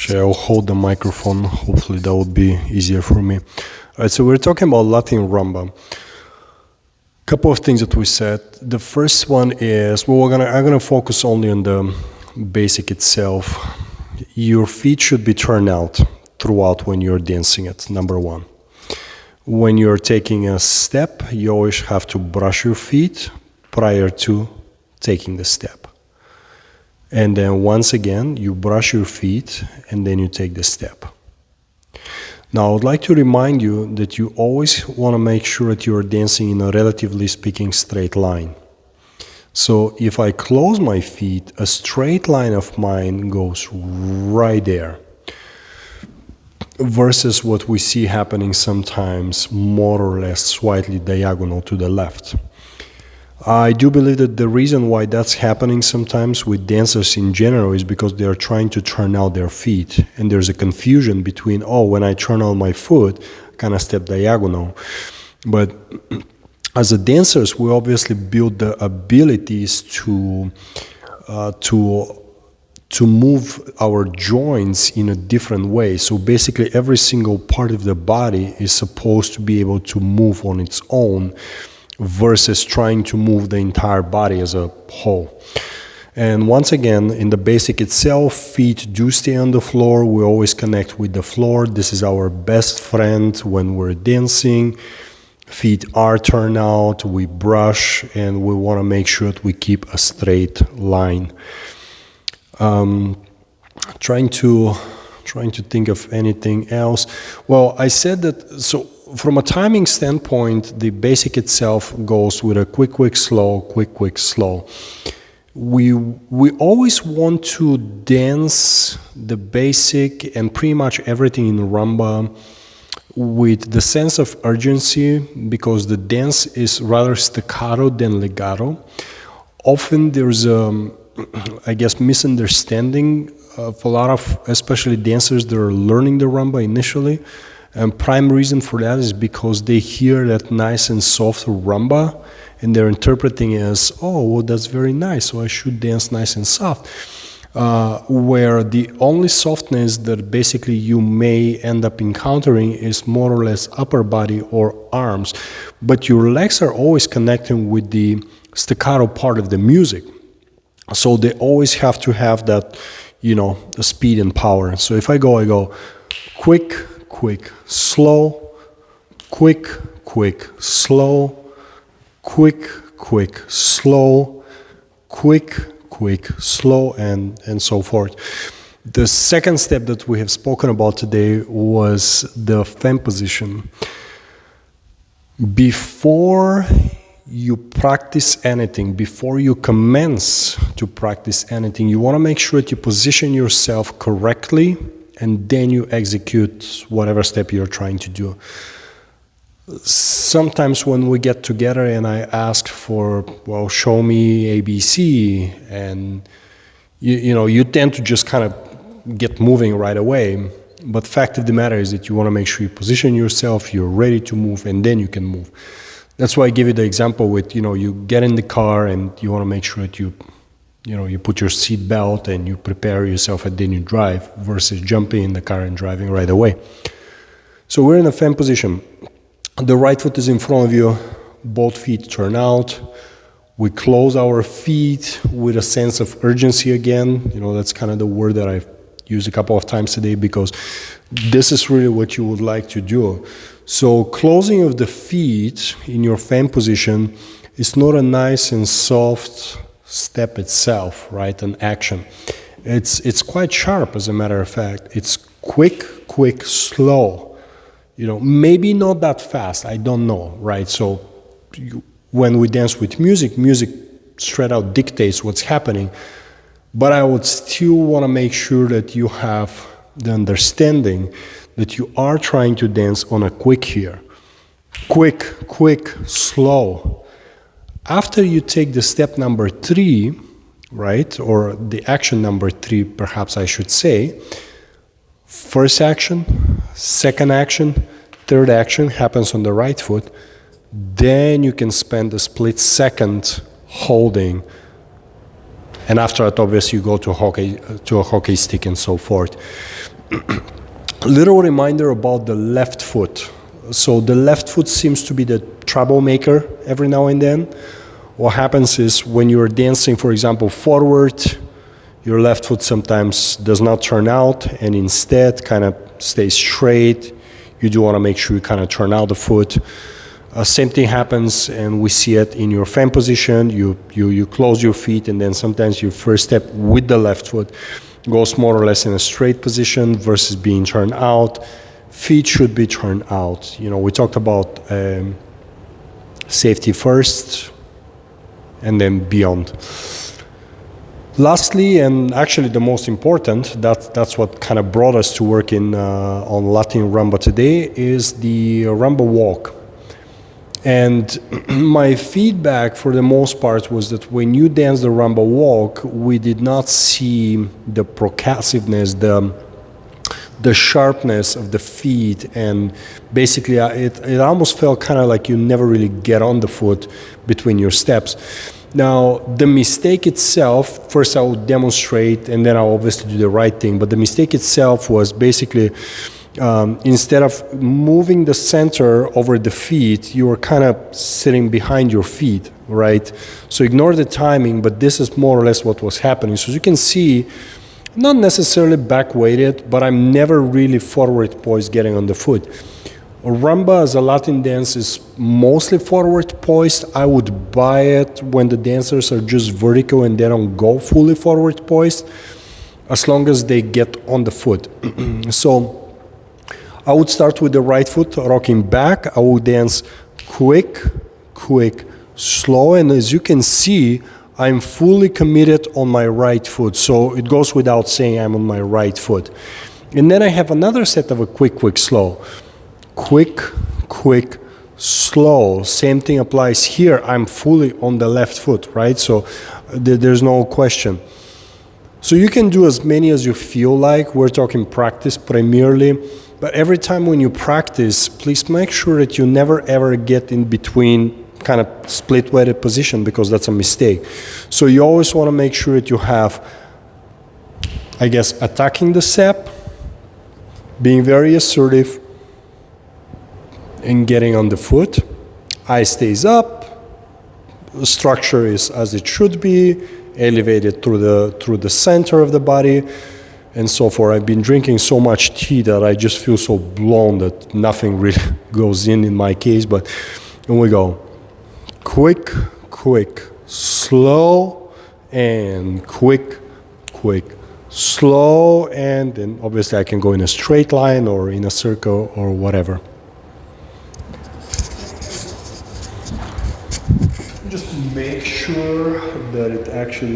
I'll hold the microphone. Hopefully that will be easier for me. All right, so we're talking about Latin rumba. Couple of things that we said. The first one is, well, I'm gonna focus only on the basic itself. Your feet should be turned out throughout when you're dancing it, number one. When you're taking a step, you always have to brush your feet prior to taking the step. And then once again, you brush your feet and then you take the step. Now, I would like to remind you that you always want to make sure that you're dancing in a relatively speaking straight line. So if I close my feet, a straight line of mine goes right there. Versus what we see happening sometimes more or less slightly diagonal to the left. I do believe that the reason why that's happening sometimes with dancers in general is because they are trying to turn out their feet. And there's a confusion between, when I turn out my foot, I kind of step diagonal. But as a dancers, we obviously build the abilities to move our joints in a different way. So basically every single part of the body is supposed to be able to move on its own versus trying to move the entire body as a whole. And once again, in the basic itself, feet do stay on the floor. We always connect with the floor. This is our best friend when we're dancing. Feet are turned out, we brush, and we want to make sure that we keep a straight line. Trying to think of anything else. Well, I said that, so from a timing standpoint, the basic itself goes with a quick, slow, quick, slow. We always want to dance the basic and pretty much everything in rumba with the sense of urgency, because the dance is rather staccato than legato. Often there's misunderstanding of a lot of, especially dancers that are learning the rumba initially. And prime reason for that is because they hear that nice and soft rumba and they're interpreting it as, that's very nice, so I should dance nice and soft. Where the only softness that basically you may end up encountering is more or less upper body or arms. But your legs are always connecting with the staccato part of the music. So they always have to have that, the speed and power. So if I go quick, slow, quick, slow, quick, slow, quick, slow, and so forth. The second step that we have spoken about today was the fem position. Before you practice anything, before you commence to practice anything, you want to make sure that you position yourself correctly and then you execute whatever step you're trying to do. Sometimes when we get together and I ask for, show me ABC, and you tend to just kind of get moving right away. But fact of the matter is that you want to make sure you position yourself, you're ready to move, and then you can move. That's why I give you the example with, you get in the car and you want to make sure that you put your seat belt and you prepare yourself and then you drive versus jumping in the car and driving right away. So we're in a fem position. The right foot is in front of you, both feet turn out. We close our feet with a sense of urgency again. That's kind of the word that I've used a couple of times today because this is really what you would like to do. So closing of the feet in your fem position is not a nice and soft step itself, right? An action. It's quite sharp, as a matter of fact. It's quick, slow. Maybe not that fast. I don't know, right? So when we dance with music straight out dictates what's happening. But I would still want to make sure that you have the understanding that you are trying to dance on a quick here. Quick, slow. After you take the step number 3, right, or the action number 3, perhaps I should say, first action, second action, third action happens on the right foot, then you can spend a split second holding, and after that, obviously, you go to a hockey stick and so forth. Little reminder about the left foot. So the left foot seems to be the troublemaker every now and then. What happens is when you're dancing, for example, forward, your left foot sometimes does not turn out and instead kind of stays straight. You do want to make sure you kind of turn out the foot. Same thing happens, and we see it in your fan position. You close your feet, and then sometimes your first step with the left foot goes more or less in a straight position versus being turned out. Feet should be turned out. You know, we talked about safety first, and then beyond. Lastly, and actually the most important, that's what kind of brought us to working on Latin Rumba today, is the Rumba walk. And my feedback for the most part was that when you dance the Rumba walk, we did not see the percussiveness, the sharpness of the feet, and basically it almost felt kind of like you never really get on the foot between your steps. Now, the mistake itself, first I will demonstrate and then I'll obviously do the right thing, but the mistake itself was basically instead of moving the center over the feet, you were kind of sitting behind your feet, right? So ignore the timing, but this is more or less what was happening. So as you can see, not necessarily back weighted, but I'm never really forward poised getting on the foot. Rumba as a Latin dance is mostly forward poised. I would buy it when the dancers are just vertical and they don't go fully forward poised, as long as they get on the foot. So I would start with the right foot rocking back. I will dance quick, slow, and as you can see, I'm fully committed on my right foot. So it goes without saying I'm on my right foot. And then I have another set of a quick, slow. Quick, slow. Same thing applies here. I'm fully on the left foot, right? So there's no question. So you can do as many as you feel like. We're talking practice primarily. But every time when you practice, please make sure that you never ever get in between kind of split-weighted position, because that's a mistake. So you always want to make sure that you have, I guess, attacking the step, being very assertive, and getting on the foot. Eye stays up, the structure is as it should be, elevated through the center of the body, and so forth. I've been drinking so much tea that I just feel so blown that nothing really goes in my case, but here we go. Quick, slow, and quick, slow, and then obviously I can go in a straight line or in a circle or whatever. Just make sure that it actually